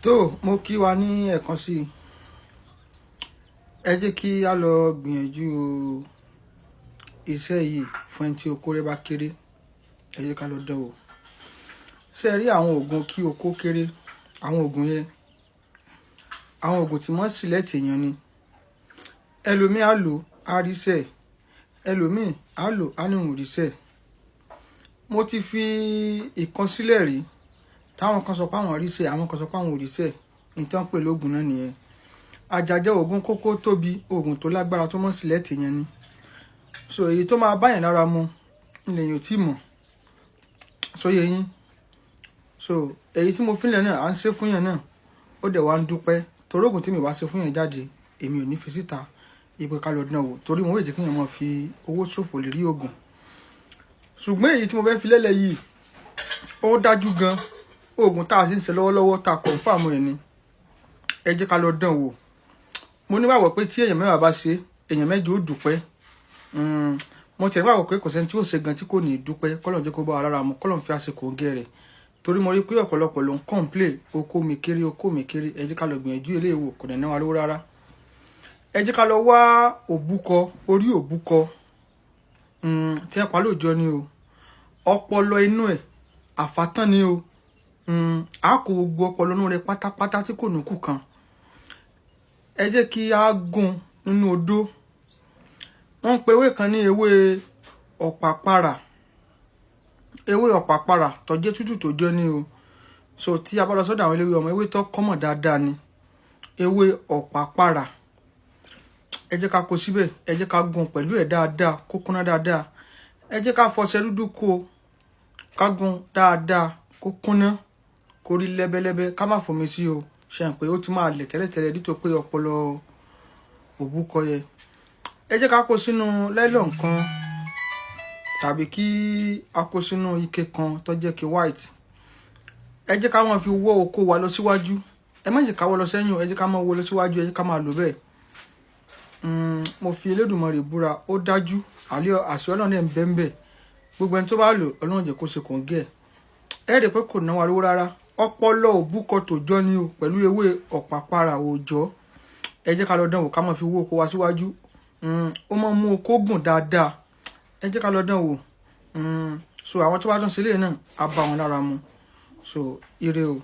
tó mo kí wa ní ẹ̀kan sí ẹ jẹ́ kí a lọ gbìyànjú iṣẹ́ yìí fún ẹni tí oko rẹ̀ bá kéré. Ẹ jẹ́ ká lọ dánwò. Ṣé ẹ rí àwọn oògùn kí oko kéré, àwọn oògùn yẹn, àwọn oògùn tí wọ́n sílẹ̀tì èèyàn ni. Ẹlòmíì á lò á ríṣẹ́, ẹlòmíì á lò á ní òun ríṣẹ́. Mo ti fi ìkan sílẹ̀ rí táwọn kan sọ pé àwọn ríṣẹ́, àwọn kan sọ pé àwọn ò ríṣẹ́. Ìtàn pè lóògùn náà nìyẹn. Àjàjẹ́ oògùn kókó tóbi, oògùn tó lágbára tó mọ́ sílẹ̀tì èèyàn ni. So èyí tó máa báyàn lára mu ilẹ̀ yóò tí mọ̀. So yẹ yín. So èyí tí mo fílẹ̀ náà à ń ṣe fún yàn náà ó dẹ̀ wá ń dúpẹ́. Torí oògùn tí mi bá ṣe fún yàn jáde èmi ò ní fi síta ipe ká lọ dán wò. Torí mo wéè jẹ́ kí yàn máa fi owó ṣòfò lè rí oògùn. Ṣùgbọ́n èyí tí mo fẹ́ fi lẹ́lẹ̀ yìí ó dájú gan. Oògùn tá a sì ń ṣe lọ́wọ́lọ́wọ́ tá a confirm ẹ̀ ni. Ẹ jẹ́ ká lọ dán wò. Mo nígbàgbọ́ pé tí èèyàn mẹ́wàá bá ṣe, èèyàn mẹ́jọ ó dúpẹ́. Mo tẹ̀ nígbàgbọ́ pé kò sẹ́ni tí ó ṣe gan tí kò ní dúpẹ́. Kọ́lọ́run jẹ́ kó bá wa lára mu, Kọ́lọ́run fi àsìkò gẹ́ rẹ̀. Torí mo rí pé ọ̀pọ̀lọpọ̀ ló ń complain oko mi kéré, oko mi kéré. Ẹ jẹ́ ká lọ gbìyànjú eléyìí wò, kò dẹ̀ ná wa lówó rárá. Ẹ jẹ́ ká lọ wá òbúkọ, orí òbúkọ tí ẹ pa lóòjọ́ ni o. Ọpọlọ inú ẹ̀ àfàtán ni o. A kò gbogbo ọpọlọ inú rẹ̀ pátápátá tí kò ní kù kan. Ẹ jẹ́ kí a gún nínú odó. Wọ́n pe ewé kan ní ewé ọ̀pàpàrà. Ewé ọ̀pàpàrà tó jẹ́ tútù tó jẹ́ ní o. So tí a bá lọ sọ́dọ̀ àwọn eléwé ọmọ, ewé tó kọ́mọ̀ dáadáa ni ewé ọ̀pàpàrà. Ẹ jẹ́ ká kó síbẹ̀, ẹ jẹ́ ká gún pẹ̀lú ẹ̀ dáadáa, kó kúnná dáadáa. Ẹ jẹ́ ká fọṣẹ dúdú kó, ká gún dáadáa, kó kúnná, kó rí lẹ́bẹ́lẹ́bẹ́, ká má fomi sí o. Ṣé ń pé ó ti máa lẹ̀ tẹ́lẹ̀tẹ́lẹ̀ nítorí pé ọpọlọ òbúkọ yẹ. Ẹ jẹ́ ká kó sínú nylon kan tàbí kí a kó sínú ike kan tó jẹ́ kí white. Ẹ jẹ́ ká máa fi wọ́ oko wa lọ síwájú. Ẹ má jẹ́ ká wọ́ lọ sẹ́yìn, ẹ jẹ́ ká máa wọ́ lọ síwájú, ẹ jẹ́ ká máa lò bẹ́ẹ̀. Mo fi Elédùmarè búra, ó dájú. Àṣẹ Ọlọ́run dẹ̀ ń bẹ ńbẹ̀. Gbogbo ẹni tó bá lò, Ọlọ́run jẹ́ kó ṣe kòńgẹ́. Ẹ rí pé kò ná wa lówó rárá. Ọpọlọ òbúkọ tòjọ́ ni o pẹ̀lú ewé ọ̀pàpàrà òòjọ́. Ẹ jẹ́ ká lọ dán wò, ká máa fi wọ́ oko wa síwájú. Ó máa ń mú oko gùn dáadáa. Ẹ jẹ́ ká lọ dán wò. So àwọn tó bá tún ṣe eléyìí náà á bá wọn lára mu. So ire o.